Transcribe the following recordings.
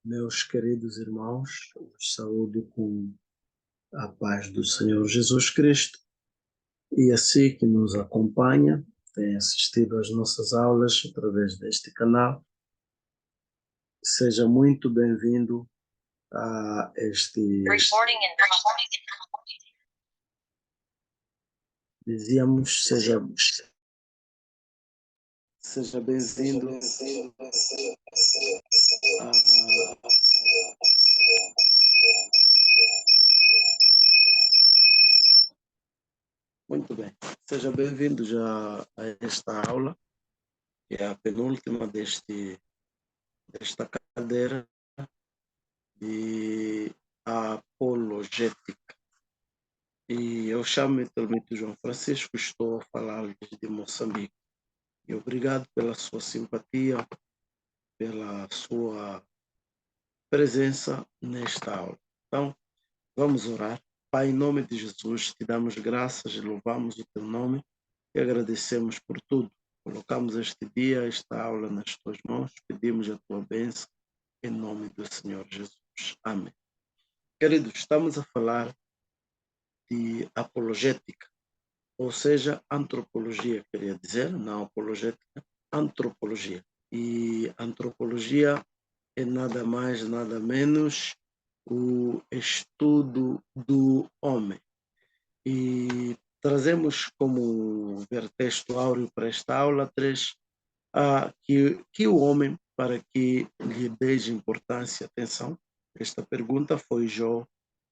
Meus queridos irmãos, os saúdo com a paz do Senhor Jesus Cristo e assim que nos acompanha, tem assistido às nossas aulas através deste canal, seja muito bem-vindo a dizíamos, seja bem-vindo a muito bem, seja bem-vindo já a esta aula, que é a penúltima desta cadeira de apologética. E eu chamo-me Tormento João Francisco, estou a falar de Moçambique. E obrigado pela sua simpatia, pela sua presença nesta aula. Então, vamos orar. Pai, em nome de Jesus, te damos graças e louvamos o teu nome e agradecemos por tudo. Colocamos este dia, esta aula nas tuas mãos, pedimos a tua bênção em nome do Senhor Jesus. Amém. Queridos, estamos a falar de apologética, ou seja, antropologia, queria dizer, não apologética, antropologia. E antropologia é nada mais, nada menos o estudo do homem. E trazemos como vertexto áureo para esta aula 3, que o homem, para que lhe deis importância, atenção, esta pergunta foi Jó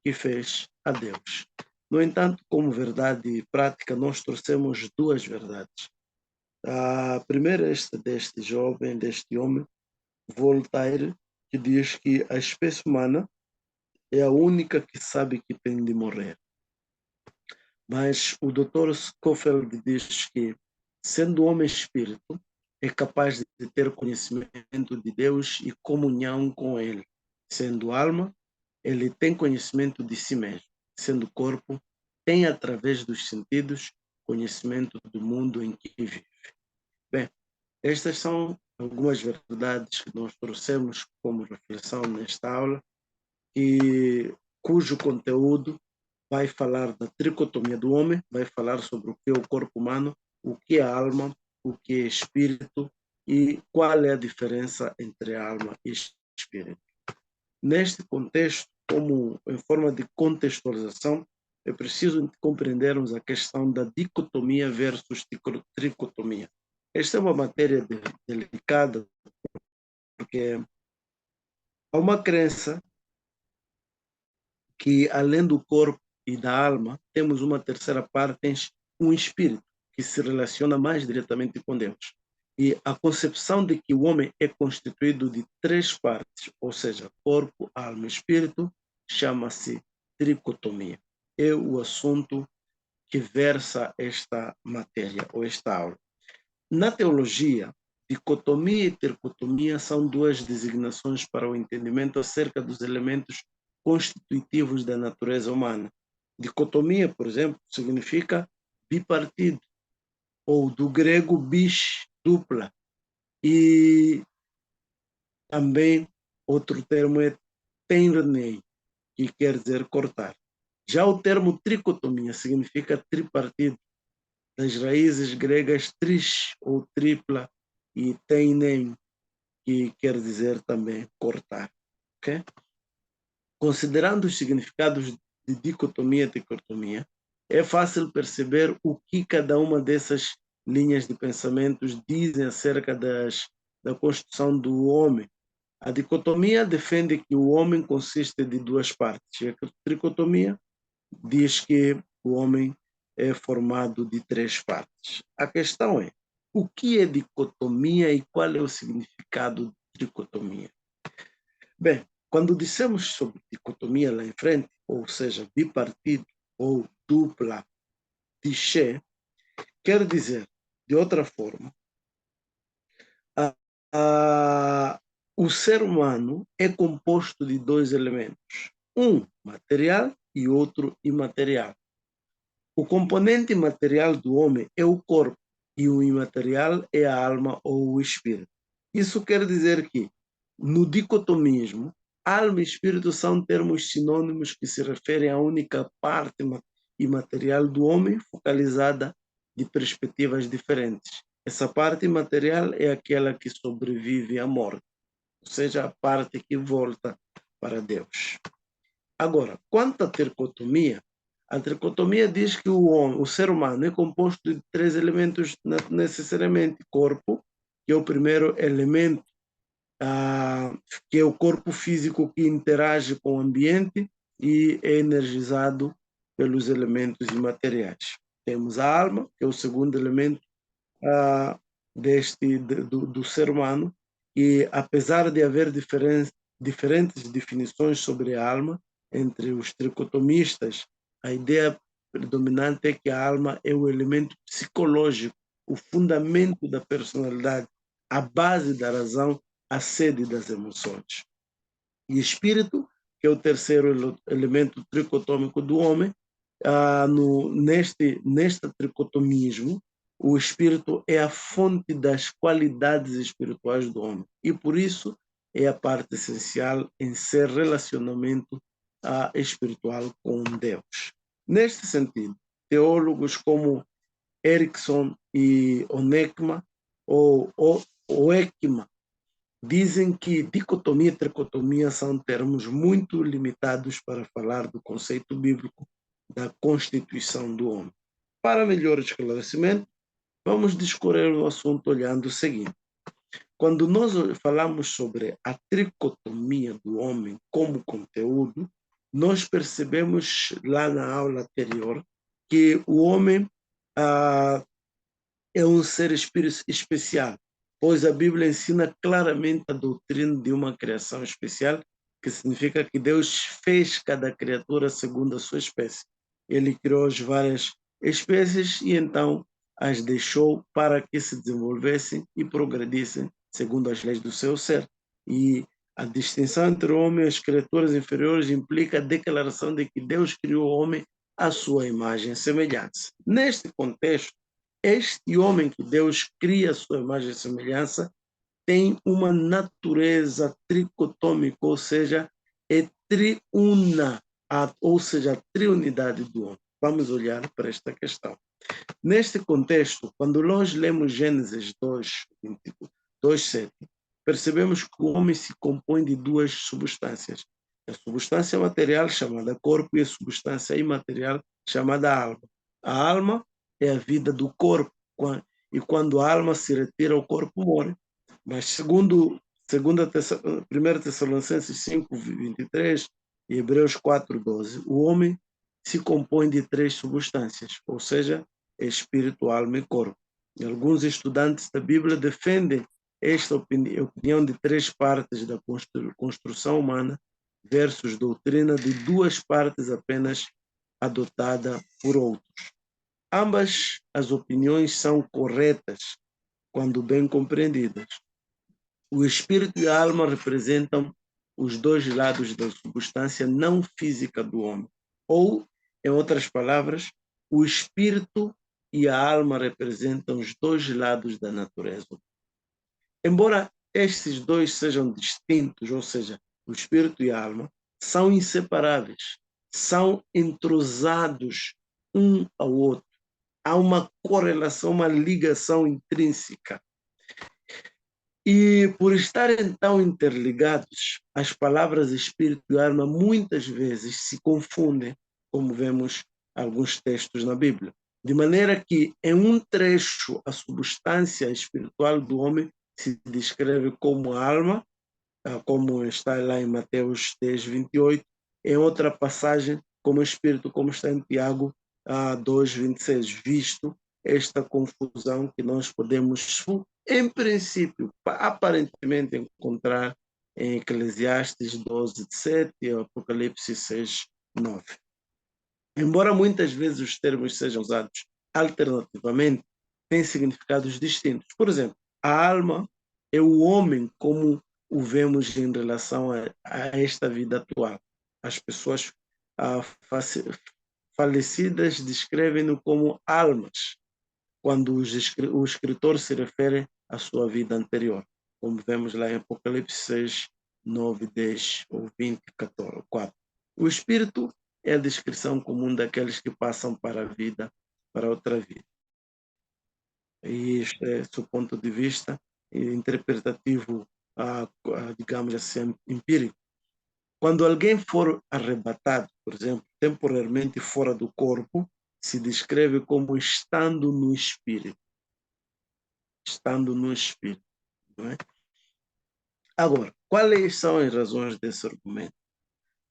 que fez a Deus. No entanto, como verdade prática, nós trouxemos duas verdades. A primeira é deste jovem, deste homem, Voltaire, que diz que a espécie humana é a única que sabe que tem de morrer. Mas o Dr. Scofield diz que, sendo homem espírito, é capaz de ter conhecimento de Deus e comunhão com Ele. Sendo alma, ele tem conhecimento de si mesmo. Sendo corpo, tem através dos sentidos conhecimento do mundo em que vive. Bem, estas são algumas verdades que nós trouxemos como reflexão nesta aula, cujo conteúdo vai falar da tricotomia do homem, vai falar sobre o que é o corpo humano, o que é a alma, o que é espírito e qual é a diferença entre alma e espírito. Neste contexto, como em forma de contextualização, é preciso compreendermos a questão da dicotomia versus tricotomia. Esta é uma matéria delicada, porque há uma crença que, além do corpo e da alma, temos uma terceira parte, um espírito, que se relaciona mais diretamente com Deus. E a concepção de que o homem é constituído de três partes, ou seja, corpo, alma e espírito, chama-se tricotomia. É o assunto que versa esta matéria, ou esta aula. Na teologia, dicotomia e tricotomia são duas designações para o entendimento acerca dos elementos constitutivos da natureza humana. Dicotomia, por exemplo, significa bipartido, ou do grego bis, dupla. E também outro termo é tenrnei, que quer dizer cortar. Já o termo tricotomia significa tripartido, das raízes gregas tris, ou tripla, e teinem, que quer dizer também cortar. Okay? Considerando os significados de dicotomia e tricotomia, é fácil perceber o que cada uma dessas linhas de pensamentos dizem acerca da construção do homem. A dicotomia defende que o homem consiste de duas partes, e a tricotomia diz que o homem é formado de três partes. A questão é, o que é dicotomia e qual é o significado de tricotomia? Bem, quando dissemos sobre dicotomia lá em frente, ou seja, bipartido ou dupla clichê, quer dizer, de outra forma, o ser humano é composto de dois elementos, um material e outro imaterial. O componente material do homem é o corpo e o imaterial é a alma ou o espírito. Isso quer dizer que, no dicotomismo, alma e espírito são termos sinônimos que se referem à única parte imaterial do homem, focalizada de perspectivas diferentes. Essa parte imaterial é aquela que sobrevive à morte, ou seja, a parte que volta para Deus. Agora, quanto à tricotomia, a tricotomia diz que o ser humano é composto de 3 elementos necessariamente: corpo, que é o primeiro elemento, que é o corpo físico que interage com o ambiente e é energizado pelos elementos imateriais. Temos a alma, que é o segundo elemento do ser humano, e apesar de haver diferentes definições sobre a alma entre os tricotomistas, a ideia predominante é que a alma é o elemento psicológico, o fundamento da personalidade, a base da razão, a sede das emoções. E espírito, que é o terceiro elemento tricotômico do homem, neste tricotomismo, o espírito é a fonte das qualidades espirituais do homem. E por isso é a parte essencial em ser relacionamento espiritual com Deus. Neste sentido, teólogos como Erickson e Onekma, ou Oekma, dizem que dicotomia e tricotomia são termos muito limitados para falar do conceito bíblico da constituição do homem. Para melhor esclarecimento, vamos discorrer o assunto olhando o seguinte. Quando nós falamos sobre a tricotomia do homem como conteúdo, nós percebemos lá na aula anterior que o homem é um ser especial, pois a Bíblia ensina claramente a doutrina de uma criação especial, que significa que Deus fez cada criatura segundo a sua espécie. Ele criou as várias espécies e então as deixou para que se desenvolvessem e progredissem segundo as leis do seu ser. E a distinção entre o homem e as criaturas inferiores implica a declaração de que Deus criou o homem à sua imagem e semelhança. Neste contexto, este homem que Deus cria à sua imagem e semelhança tem uma natureza tricotômica, ou seja, é triuna, ou seja, a triunidade do homem. Vamos olhar para esta questão. Neste contexto, quando nós lemos Gênesis 2:7, percebemos que o homem se compõe de duas substâncias: a substância material, chamada corpo, e a substância imaterial, chamada alma. A alma é a vida do corpo, e quando a alma se retira, o corpo morre. Mas segundo 1 Tessalonicenses 5:23 e Hebreus 4:12, o homem se compõe de 3 substâncias, ou seja, espírito, alma e corpo. E alguns estudantes da Bíblia defendem esta opinião de 3 partes da construção humana versus doutrina de 2 partes apenas adotada por outros. Ambas as opiniões são corretas quando bem compreendidas. O espírito e a alma representam os 2 lados da substância não física do homem. Ou, em outras palavras, o espírito e a alma representam os 2 lados da natureza. Embora estes 2 sejam distintos, ou seja, o espírito e a alma, são inseparáveis, são entrosados um ao outro. Há uma correlação, uma ligação intrínseca. E por estarem tão interligados, as palavras espírito e alma muitas vezes se confundem, como vemos alguns textos na Bíblia. De maneira que, em um trecho, a substância espiritual do homem se descreve como alma, como está lá em Mateus 10:28, em outra passagem, como espírito, como está em Tiago 2:26, visto esta confusão que nós podemos, em princípio, aparentemente encontrar em Eclesiastes 12:7 e Apocalipse 6:9. Embora muitas vezes os termos sejam usados alternativamente, têm significados distintos. Por exemplo, a alma é o homem como o vemos em relação a esta vida atual. As pessoas falecidas descrevem-no como almas, quando o escritor se refere à sua vida anterior, como vemos lá em Apocalipse 9, 10 ou 20, 14, 4. O espírito é a descrição comum daqueles que passam para a vida, para outra vida. E este é o ponto de vista interpretativo, digamos assim, empírico. Quando alguém for arrebatado, por exemplo, temporariamente fora do corpo, se descreve como estando no espírito. Estando no espírito. Não é? Agora, quais são as razões desse argumento?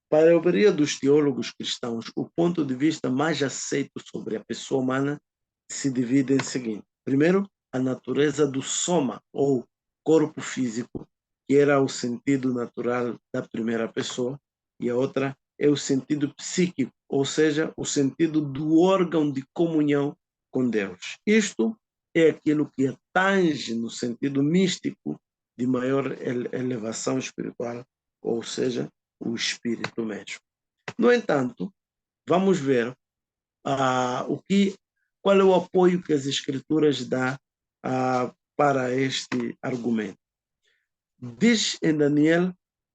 Para a maioria dos teólogos cristãos, o ponto de vista mais aceito sobre a pessoa humana se divide em seguinte. Primeiro, a natureza do soma, ou corpo físico, que era o sentido natural da primeira pessoa, e a outra é o sentido psíquico, ou seja, o sentido do órgão de comunhão com Deus. Isto é aquilo que tange no sentido místico de maior elevação espiritual, ou seja, o espírito mesmo. No entanto, vamos ver qual é o apoio que as escrituras dão para este argumento. Diz em Daniel,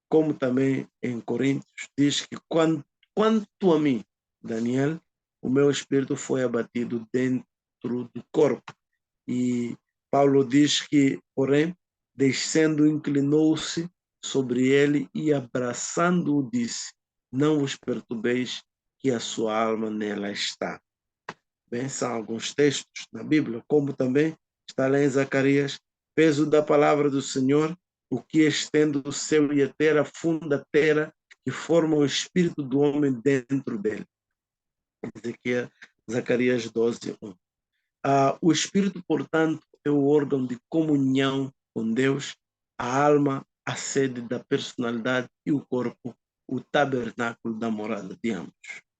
como também em Coríntios, diz que quanto a mim, Daniel, o meu espírito foi abatido dentro do corpo. E Paulo diz que, porém, descendo, inclinou-se sobre ele e, abraçando-o, disse: não vos perturbeis, que a sua alma nela está. Bem, são alguns textos na Bíblia, como também está lá em Zacarias: peso da palavra do Senhor, o que estende o céu e a terra, funda a terra, que forma o espírito do homem dentro dele. Ezequiel, Zacarias 12, 1. O espírito, portanto, é o órgão de comunhão com Deus, a alma, a sede da personalidade, e o corpo, o tabernáculo da morada de ambos.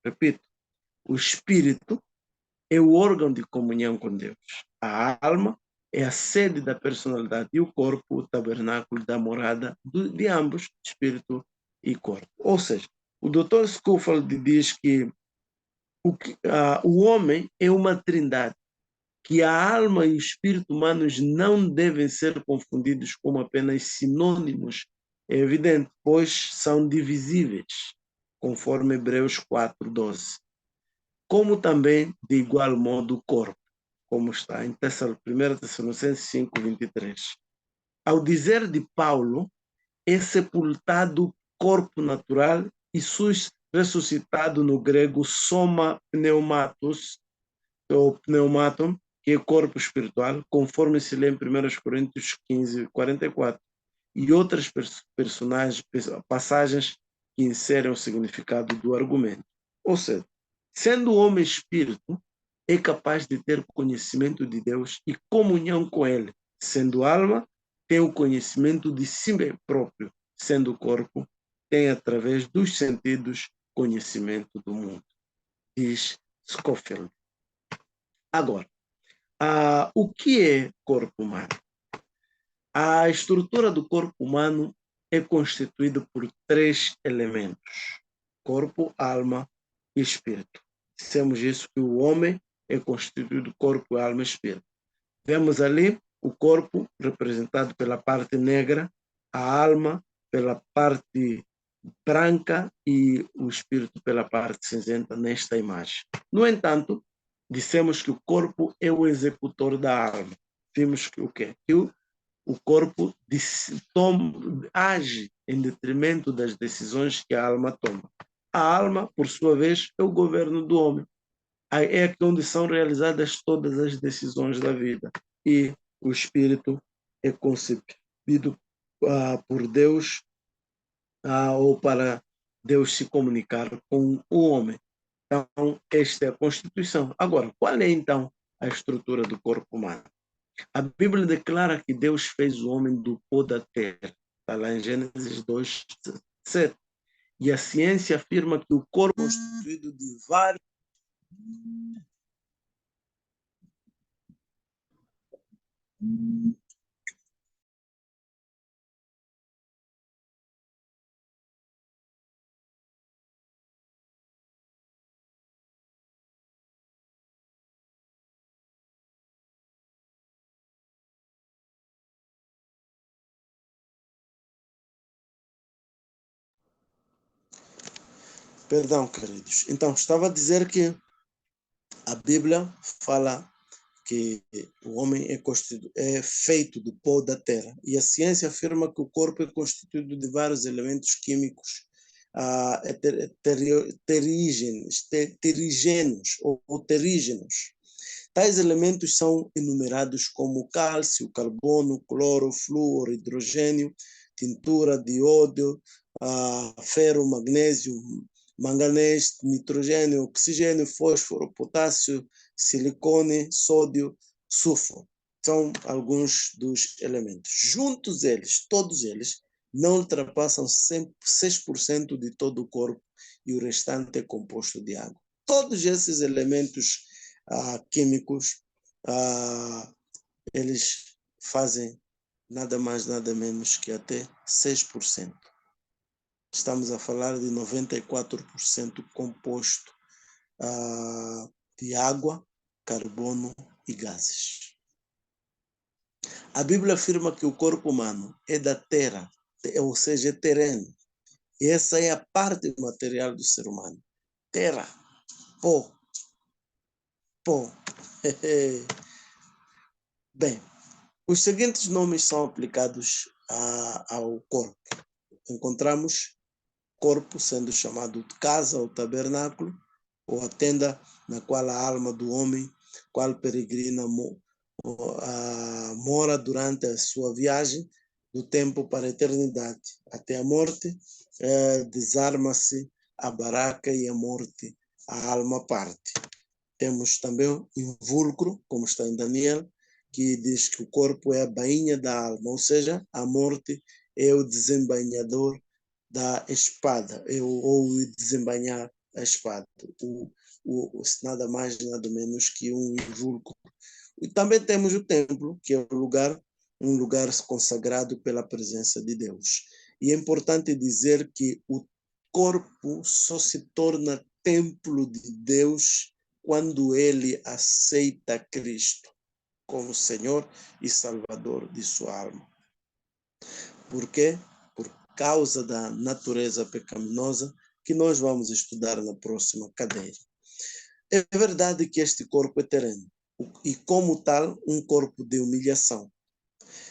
Repito, o espírito é o órgão de comunhão com Deus. A alma é a sede da personalidade e o corpo, o tabernáculo da morada de ambos, espírito e corpo. Ou seja, o Dr. Scofield diz que o homem é uma trindade, que a alma e o espírito humanos não devem ser confundidos como apenas sinônimos. É evidente, pois são divisíveis, conforme Hebreus 4:12. Como também, de igual modo, o corpo, como está em 1 Tessalonicenses 5:23. Ao dizer de Paulo, é sepultado corpo natural e ressuscitado no grego soma pneumatos, ou pneumaton, que é corpo espiritual, conforme se lê em 1 Coríntios 15:44, e outras passagens que inserem o significado do argumento. Ou seja, sendo o homem espírito, é capaz de ter conhecimento de Deus e comunhão com ele. Sendo alma, tem o conhecimento de si próprio. Sendo corpo, tem através dos sentidos conhecimento do mundo. Diz Scofield. Agora, o que é corpo humano? A estrutura do corpo humano é constituída por 3 elementos: corpo, alma e espírito. Dissemos isso, que o homem é constituído corpo, alma e espírito. Vemos ali o corpo representado pela parte negra, a alma pela parte branca e o espírito pela parte cinzenta nesta imagem. No entanto, dissemos que o corpo é o executor da alma. Vimos que o quê? Que o corpo age em detrimento das decisões que a alma toma. A alma, por sua vez, é o governo do homem. É aqui onde são realizadas todas as decisões da vida. E o espírito é concebido por Deus, ou para Deus se comunicar com o homem. Então, esta é a Constituição. Agora, qual é então a estrutura do corpo humano? A Bíblia declara que Deus fez o homem do pó da terra. Está lá em Gênesis 2:7. E a ciência afirma que o corpo é constituído de vários Perdão, queridos. Então, estava a dizer que a Bíblia fala que o homem é feito do pó da terra. E a ciência afirma que o corpo é constituído de vários elementos químicos terigêneos ou terígenos. Tais elementos são enumerados como cálcio, carbono, cloro, flúor, hidrogênio, tintura de iodo, ferro, magnésio, manganês, nitrogênio, oxigênio, fósforo, potássio, silicone, sódio, sulfuro. São alguns dos elementos. Juntos eles, todos eles, não ultrapassam 6% de todo o corpo e o restante é composto de água. Todos esses elementos químicos, eles fazem nada mais, nada menos que até 6%. Estamos a falar de 94% composto de água, carbono e gases. A Bíblia afirma que o corpo humano é da terra, ou seja, é terreno. E essa é a parte material do ser humano. Terra, pó, pó. Bem, os seguintes nomes são aplicados ao corpo. Encontramos corpo sendo chamado de casa ou tabernáculo, ou a tenda na qual a alma do homem, qual peregrina mora durante a sua viagem do tempo para a eternidade. Até a morte, desarma-se a baraca e a morte, a alma parte. Temos também o invulcro, como está em Daniel, que diz que o corpo é a bainha da alma, ou seja, a morte é o desembainhador da espada, ou o desembainhar a espada, nada mais, nada menos que um invulcro. E também temos o templo, que é um lugar consagrado pela presença de Deus. E é importante dizer que o corpo só se torna templo de Deus quando ele aceita Cristo como Senhor e Salvador de sua alma. Por quê? Por causa da natureza pecaminosa que nós vamos estudar na próxima cadeira. É verdade que este corpo é terreno e, como tal, um corpo de humilhação,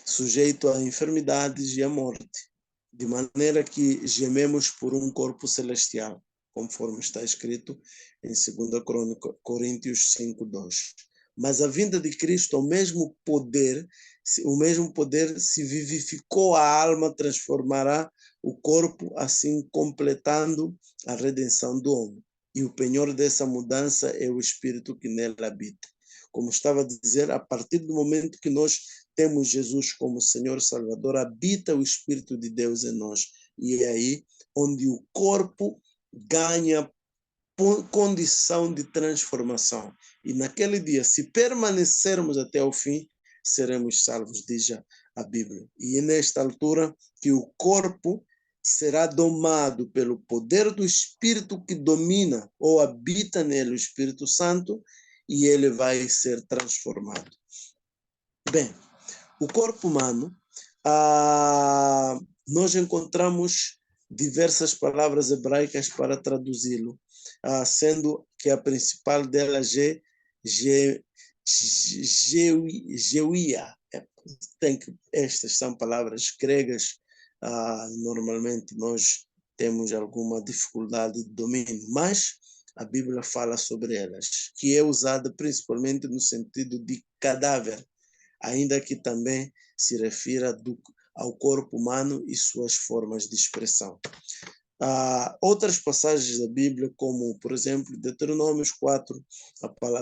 sujeito a enfermidades e à morte, de maneira que gememos por um corpo celestial, conforme está escrito em 2 Coríntios 5:2. Mas a vinda de Cristo, o mesmo poder se vivificou a alma, transformará o corpo, assim completando a redenção do homem. E o penhor dessa mudança é o Espírito que nele habita. Como estava a dizer, a partir do momento que nós temos Jesus como Senhor Salvador, habita o Espírito de Deus em nós. E é aí onde o corpo ganha condição de transformação. E naquele dia, se permanecermos até o fim, seremos salvos, diz a Bíblia. E é nesta altura que o corpo será domado pelo poder do Espírito que domina ou habita nele, o Espírito Santo, e ele vai ser transformado. Bem, o corpo humano, nós encontramos diversas palavras hebraicas para traduzi-lo, sendo que a principal delas é geuia. Estas são palavras gregas, normalmente nós temos alguma dificuldade de domínio, mas a Bíblia fala sobre elas, que é usada principalmente no sentido de cadáver, ainda que também se refira ao corpo humano e suas formas de expressão. Outras passagens da Bíblia, como, por exemplo, Deuteronômios 4,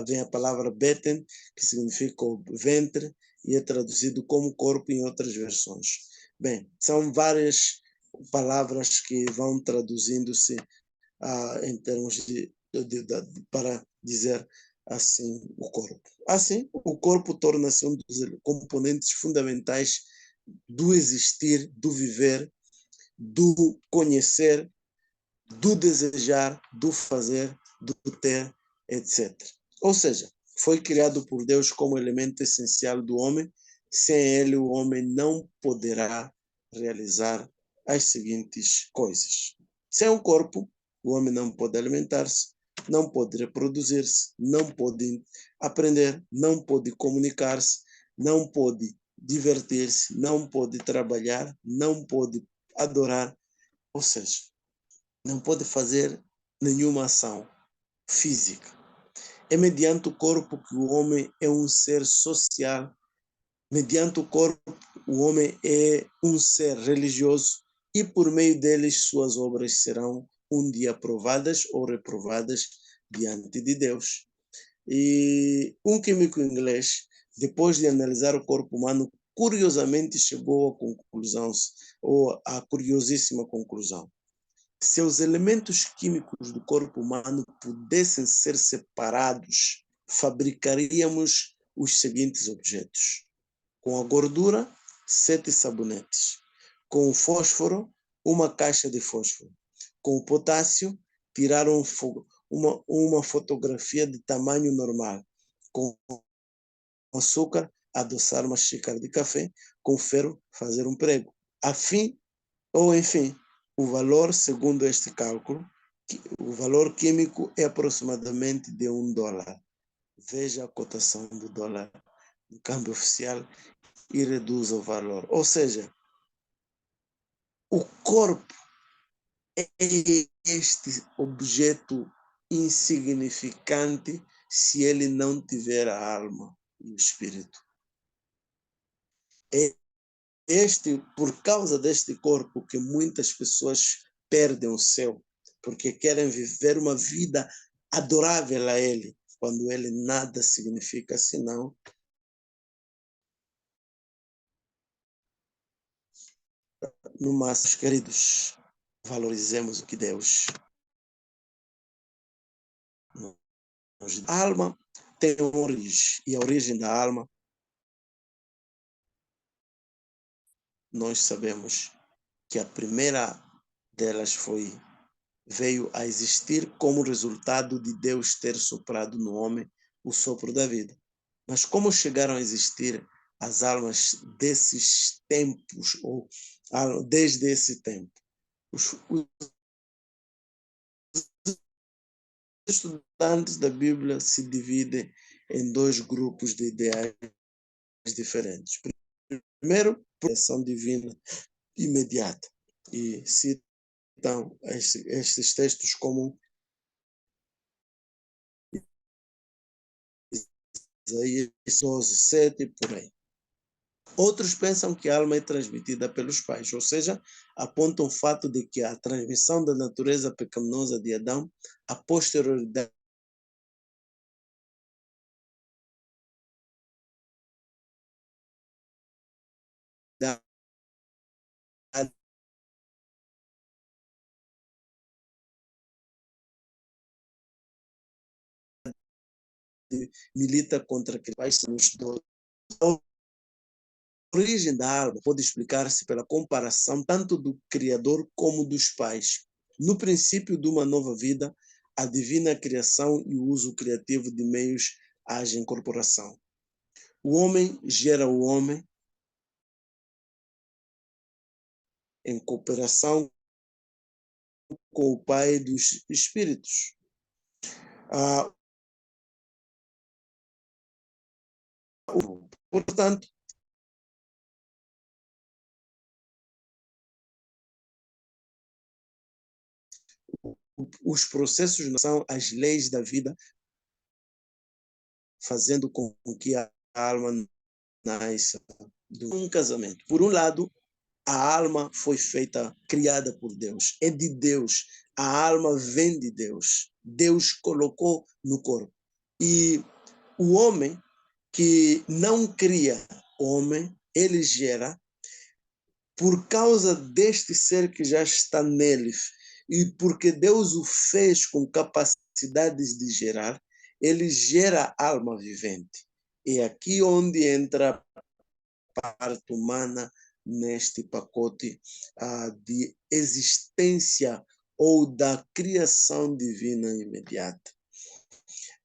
vem a palavra beten, que significa o ventre, e é traduzido como corpo em outras versões. Bem, são várias palavras que vão traduzindo-se em termos para dizer assim o corpo. Assim, o corpo torna-se um dos componentes fundamentais do existir, do viver, do conhecer, do desejar, do fazer, do ter, etc. Ou seja, foi criado por Deus como elemento essencial do homem. Sem ele, o homem não poderá realizar as seguintes coisas. Sem um corpo, O homem não pode alimentar-se, não pode reproduzir-se, não pode aprender, não pode comunicar-se, não pode divertir-se, não pode trabalhar, não pode adorar, ou seja, não pode fazer nenhuma ação física. É mediante o corpo que o homem é um ser social. Mediante o corpo, o homem é um ser religioso e por meio deles suas obras serão um dia aprovadas ou reprovadas diante de Deus. E um químico inglês, depois de analisar o corpo humano, curiosamente chegou à conclusão, ou à curiosíssima conclusão. Se os elementos químicos do corpo humano pudessem ser separados, fabricaríamos os seguintes objetos: com a gordura, 7 sabonetes; com o fósforo, uma caixa de fósforo; com o potássio, tirar uma fotografia de tamanho normal; com açúcar, adoçar uma xícara de café; com ferro, fazer um prego. Afim, ou enfim, o valor, segundo este cálculo, o valor químico é aproximadamente de $1. Veja a cotação do dólar no câmbio oficial e reduz o valor. Ou seja, o corpo é este objeto insignificante se ele não tiver a alma e o espírito. É por causa deste corpo que muitas pessoas perdem o céu, porque querem viver uma vida adorável a ele, quando ele nada significa senão no máximo, queridos, valorizemos o que Deus nos dá. A alma tem uma origem, e a origem da alma, nós sabemos que a primeira delas veio a existir como resultado de Deus ter soprado no homem o sopro da vida. Mas como chegaram a existir as almas desses tempos, ou desde esse tempo? Os estudantes da Bíblia se dividem em dois grupos de ideais diferentes. Primeiro, proteção divina imediata. E citam estes textos como Isaías 12:7 por aí. Outros pensam que a alma é transmitida pelos pais, ou seja, apontam o fato de que a transmissão da natureza pecaminosa de Adão, a posterioridade da milita contra que pais são os dois. A origem da alma pode explicar-se pela comparação tanto do Criador como dos pais. No princípio de uma nova vida, a divina criação e o uso criativo de meios agem incorporação. O homem gera o homem em cooperação com o Pai dos Espíritos. Portanto, os processos são as leis da vida, fazendo com que a alma nasça de um casamento. Por um lado, a alma foi feita, criada por Deus, é de Deus. A alma vem de Deus. Deus colocou no corpo. E o homem que não cria homem, ele gera por causa deste ser que já está nele, e porque Deus o fez com capacidades de gerar, ele gera alma vivente. É aqui onde entra a parte humana neste pacote de existência ou da criação divina imediata.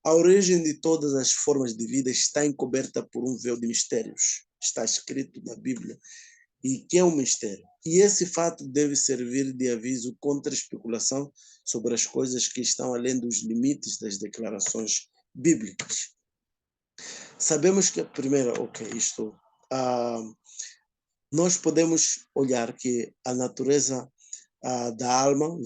A origem de todas as formas de vida está encoberta por um véu de mistérios. Está escrito na Bíblia. E que é um mistério? E esse fato deve servir de aviso contra a especulação sobre as coisas que estão além dos limites das declarações bíblicas. Sabemos que, primeiro, nós podemos olhar que a natureza da alma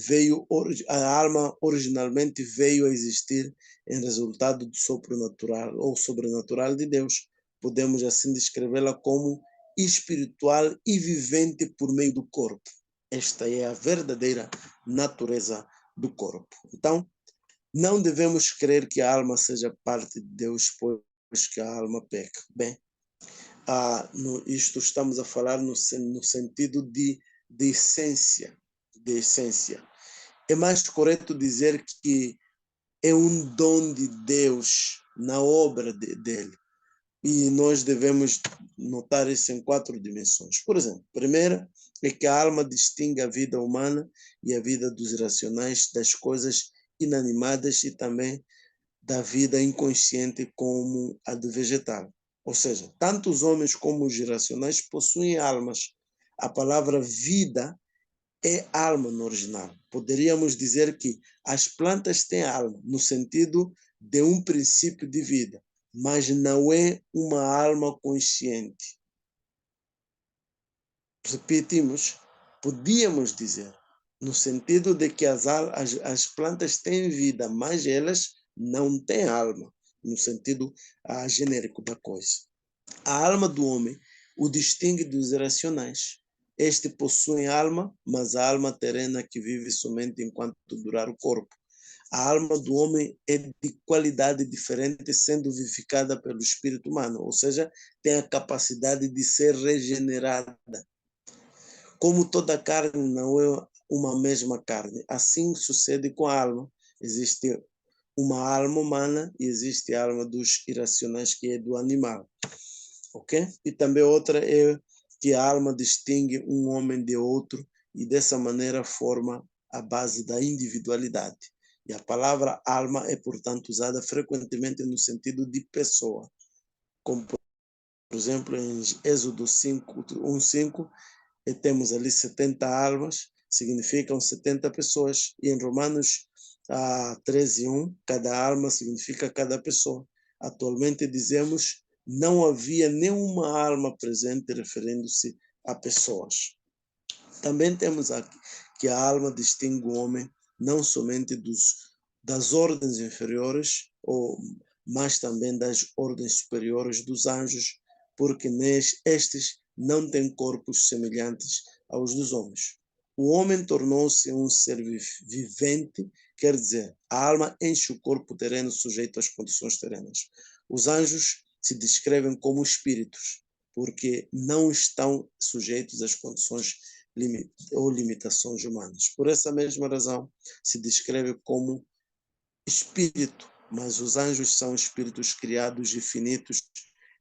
a alma originalmente veio a existir em resultado do sopro natural ou sobrenatural de Deus. Podemos assim descrevê-la como espiritual e vivente por meio do corpo. Esta é a verdadeira natureza do corpo. Então, não devemos crer que a alma seja parte de Deus, pois que a alma peca. Bem, isto estamos a falar no sentido de essência. De essência. É mais correto dizer que é um dom de Deus na obra dele. E nós devemos notar isso em 4 dimensões. Por exemplo, a primeira é que a alma distingue a vida humana e a vida dos irracionais das coisas inanimadas e também da vida inconsciente como a do vegetal. Ou seja, tanto os homens como os irracionais possuem almas. A palavra vida é alma no original. Poderíamos dizer que as plantas têm alma, no sentido de um princípio de vida, mas não é uma alma consciente. Repetimos, podíamos dizer, no sentido de que as plantas têm vida, mas elas não têm alma, no sentido genérico da coisa. A alma do homem o distingue dos irracionais. Este possui alma, mas a alma terrena que vive somente enquanto durar o corpo. A alma do homem é de qualidade diferente, sendo vivificada pelo espírito humano, ou seja, tem a capacidade de ser regenerada. Como toda carne não é uma mesma carne, assim sucede com a alma. Existe uma alma humana e existe a alma dos irracionais, que é do animal. Ok? E também outra é que a alma distingue um homem de outro e dessa maneira forma a base da individualidade. E a palavra alma é, portanto, usada frequentemente no sentido de pessoa, como, por exemplo, em Êxodo 1:5, temos ali 70 almas, significam 70 pessoas, e em Romanos 13:1, cada alma significa cada pessoa. Atualmente dizemos não havia nenhuma alma presente, referindo-se a pessoas. Também temos aqui que a alma distingue o homem não somente das ordens inferiores, mas também das ordens superiores dos anjos, porque estes não têm corpos semelhantes aos dos homens. O homem tornou-se um ser vivente, quer dizer, a alma enche o corpo terreno sujeito às condições terrenas. Os anjos se descrevem como espíritos, porque não estão sujeitos às condições ou limitações humanas. Por essa mesma razão, se descreve como espírito, mas os anjos são espíritos criados e finitos,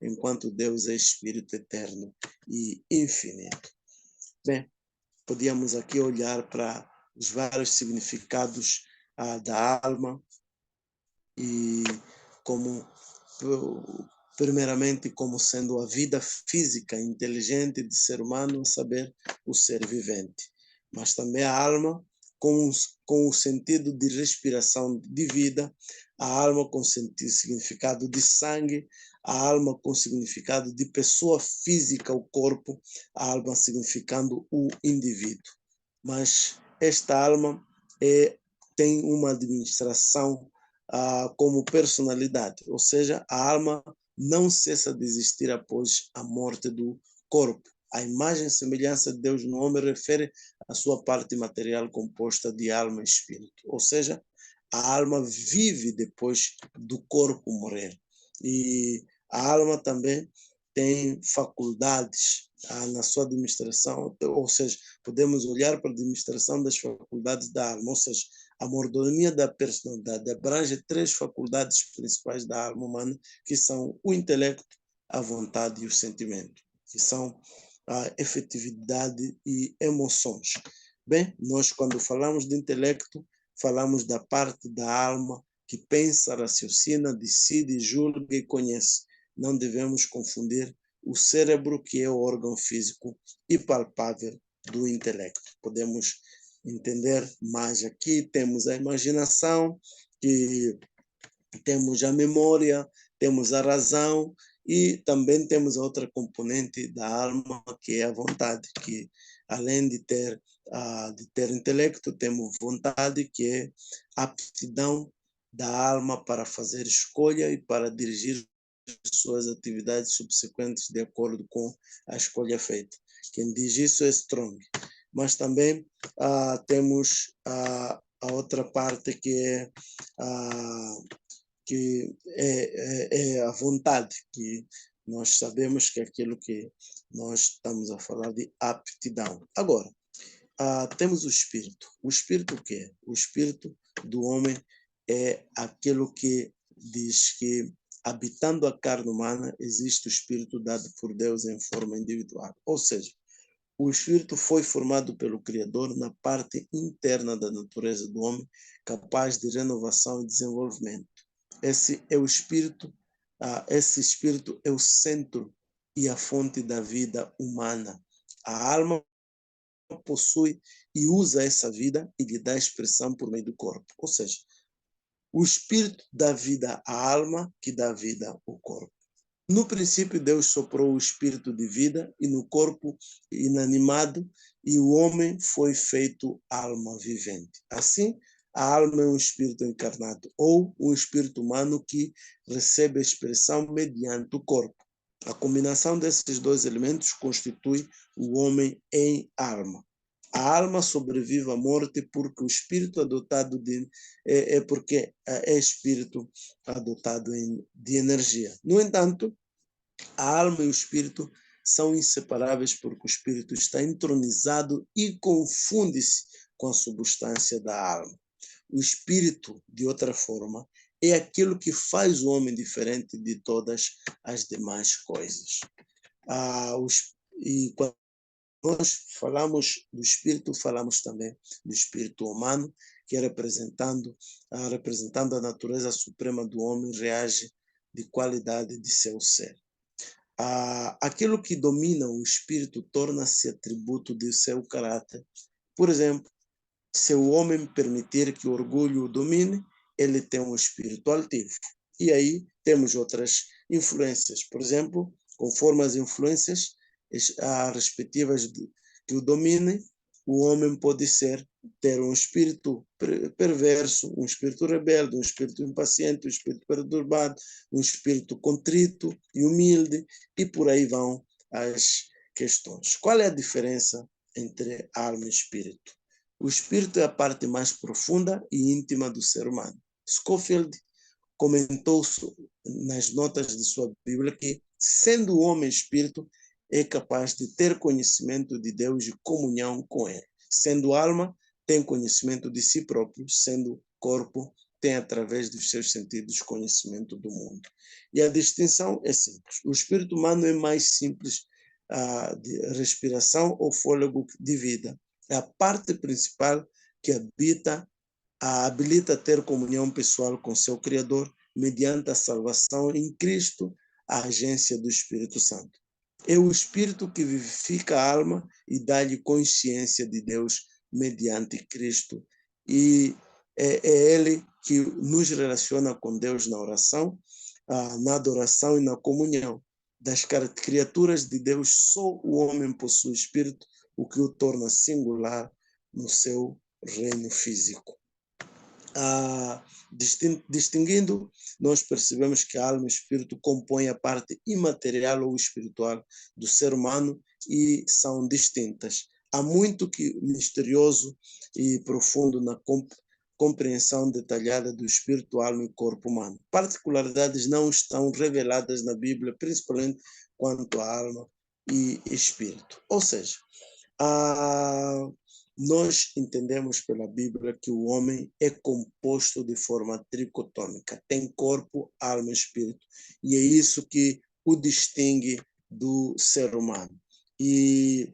enquanto Deus é espírito eterno e infinito. Bem, podíamos aqui olhar para os vários significados da alma e como, primeiramente, como sendo a vida física inteligente de ser humano, saber o ser vivente, mas também a alma com o sentido de respiração de vida, a alma com significado de sangue, a alma com significado de pessoa física, o corpo, a alma significando o indivíduo. Mas esta alma tem uma administração como personalidade, ou seja, a alma não cessa de existir após a morte do corpo. A imagem e semelhança de Deus no homem refere à sua parte material composta de alma e espírito, ou seja, a alma vive depois do corpo morrer. E a alma também tem faculdades na sua administração, ou seja, podemos olhar para a administração das faculdades da alma, ou seja, a mordomia da personalidade abrange 3 faculdades principais da alma humana, que são o intelecto, a vontade e o sentimento, que são a efetividade e emoções. Bem, nós quando falamos de intelecto, falamos da parte da alma que pensa, raciocina, decide, julga e conhece. Não devemos confundir o cérebro, que é o órgão físico e palpável do intelecto. Podemos entender mais aqui, temos a imaginação, que temos a memória, temos a razão e também temos a outra componente da alma, que é a vontade, que além de ter intelecto, temos vontade, que é a aptidão da alma para fazer escolha e para dirigir suas atividades subsequentes de acordo com a escolha feita. Quem diz isso é Strong. Mas também temos a outra parte que é a vontade, que nós sabemos que é aquilo que nós estamos a falar de aptidão. Agora, temos o espírito. O espírito o quê? O espírito do homem é aquilo que diz que, habitando a carne humana, existe o espírito dado por Deus em forma individual. Ou seja, o espírito foi formado pelo Criador na parte interna da natureza do homem, capaz de renovação e desenvolvimento. Esse é o espírito, esse espírito é o centro e a fonte da vida humana. A alma possui e usa essa vida e lhe dá expressão por meio do corpo. Ou seja, o espírito dá vida à alma, que dá vida ao corpo. No princípio, Deus soprou o espírito de vida e no corpo inanimado, e o homem foi feito alma vivente. Assim, a alma é um espírito encarnado, ou um espírito humano que recebe a expressão mediante o corpo. A combinação desses dois elementos constitui o homem em alma. A alma sobrevive à morte porque o espírito adotado porque é espírito adotado de energia. No entanto, a alma e o espírito são inseparáveis porque o espírito está entronizado e confunde-se com a substância da alma. O espírito, de outra forma, é aquilo que faz o homem diferente de todas as demais coisas. E quando nós falamos do espírito, falamos também do espírito humano, que representando a natureza suprema do homem, reage de qualidade de seu ser. Aquilo que domina o espírito torna-se atributo de seu caráter. Por exemplo, se o homem permitir que o orgulho o domine, ele tem um espírito altivo. E aí temos outras influências. Por exemplo, conforme as influências respectivas que o dominem, o homem pode ter um espírito perverso, um espírito rebelde, um espírito impaciente, um espírito perturbado, um espírito contrito e humilde, e por aí vão as questões. Qual é a diferença entre alma e espírito? O espírito é a parte mais profunda e íntima do ser humano. Scofield comentou nas notas de sua Bíblia que, sendo o homem espírito, é capaz de ter conhecimento de Deus e comunhão com Ele. Sendo alma, tem conhecimento de si próprio, sendo corpo, tem através dos seus sentidos conhecimento do mundo. E a distinção é simples. O espírito humano é mais simples de respiração ou fôlego de vida. É a parte principal que habilita a ter comunhão pessoal com seu Criador mediante a salvação em Cristo, a agência do Espírito Santo. É o Espírito que vivifica a alma e dá-lhe consciência de Deus mediante Cristo. E é Ele que nos relaciona com Deus na oração, na adoração e na comunhão. Das criaturas de Deus, só o homem possui Espírito, o que o torna singular no seu reino físico. Distinguindo, nós percebemos que a alma e o espírito compõem a parte imaterial ou espiritual do ser humano e são distintas. Há muito que misterioso e profundo na compreensão detalhada do espírito, alma e corpo humano. Particularidades não estão reveladas na Bíblia, principalmente quanto à alma e espírito. Ou seja, nós entendemos pela Bíblia que o homem é composto de forma tricotômica, tem corpo, alma e espírito, e é isso que o distingue do ser humano. E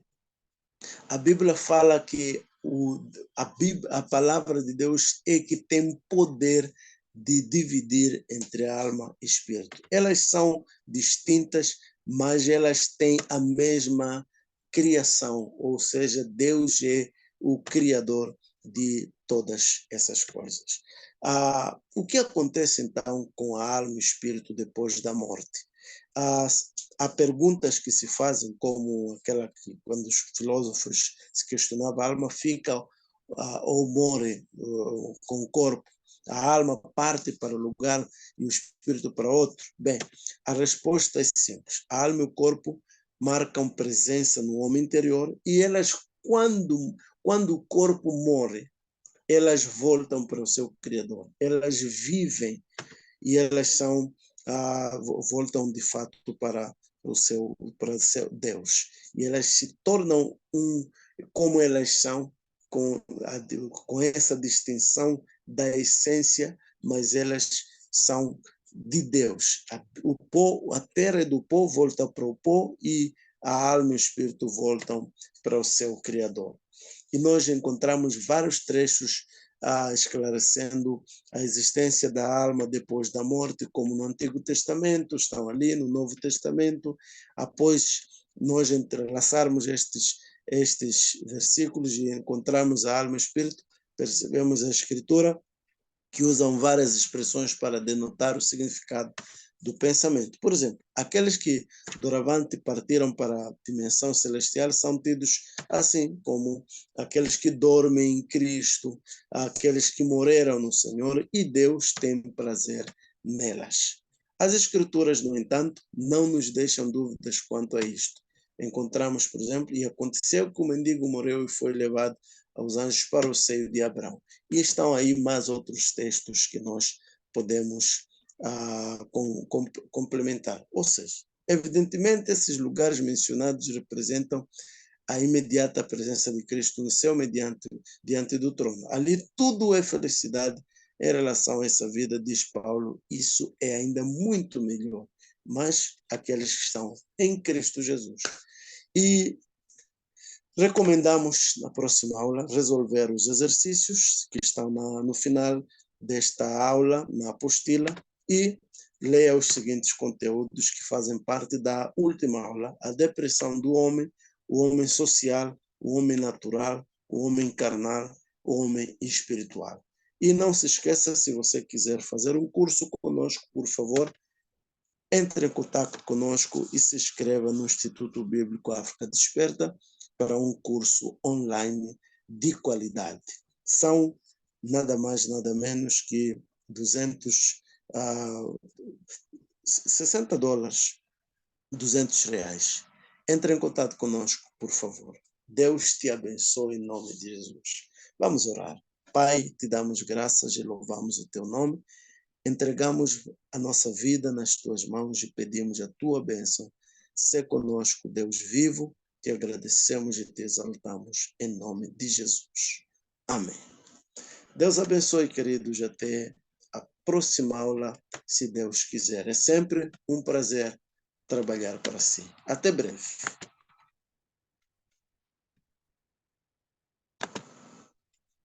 a Bíblia fala que a palavra de Deus é que tem poder de dividir entre alma e espírito. Elas são distintas, mas elas têm a mesma criação, ou seja, Deus é o criador de todas essas coisas. O que acontece então com a alma e o espírito depois da morte? Há perguntas que se fazem, como aquela que, quando os filósofos se questionavam, a alma fica ou morre com o corpo, a alma parte para um lugar e o espírito para outro? Bem, a resposta é simples. A alma e o corpo marcam presença no homem interior e elas, quando o corpo morre, elas voltam para o seu Criador. Elas vivem e elas são voltam de fato para o seu Deus. E elas se tornam como elas são, com essa distinção da essência, mas elas são de Deus. A terra é do pó, volta para o pó, e a alma e o espírito voltam para o seu Criador. E nós encontramos vários trechos esclarecendo a existência da alma depois da morte, como no Antigo Testamento, estão ali no Novo Testamento. Após nós entrelaçarmos estes versículos e encontrarmos a alma e o espírito, percebemos a Escritura que usam várias expressões para denotar o significado do pensamento. Por exemplo, aqueles que doravante partiram para a dimensão celestial são tidos assim, como aqueles que dormem em Cristo, aqueles que morreram no Senhor, e Deus tem prazer nelas. As Escrituras, no entanto, não nos deixam dúvidas quanto a isto. Encontramos, por exemplo, e aconteceu que o mendigo morreu e foi levado aos anjos para o seio de Abraão. E estão aí mais outros textos que nós podemos complementar. Ou seja, evidentemente, esses lugares mencionados representam a imediata presença de Cristo no céu diante do trono. Ali tudo é felicidade em relação a essa vida, diz Paulo. Isso é ainda muito melhor, mas aqueles que estão em Cristo Jesus. E recomendamos, na próxima aula, resolver os exercícios que estão no final desta aula, na apostila, e leia os seguintes conteúdos que fazem parte da última aula: a depressão do homem, o homem social, o homem natural, o homem carnal, o homem espiritual. E não se esqueça, se você quiser fazer um curso conosco, por favor, entre em contato conosco e se inscreva no Instituto Bíblico África Desperta para um curso online de qualidade. São nada mais, nada menos que $60, R$200. Entre em contato conosco, por favor. Deus te abençoe em nome de Jesus. Vamos orar. Pai, te damos graças e louvamos o teu nome. Entregamos a nossa vida nas tuas mãos e pedimos a tua bênção. Sê conosco, Deus vivo, te agradecemos e te exaltamos em nome de Jesus. Amém. Deus abençoe, queridos, até a próxima aula, se Deus quiser. É sempre um prazer trabalhar para si. Até breve.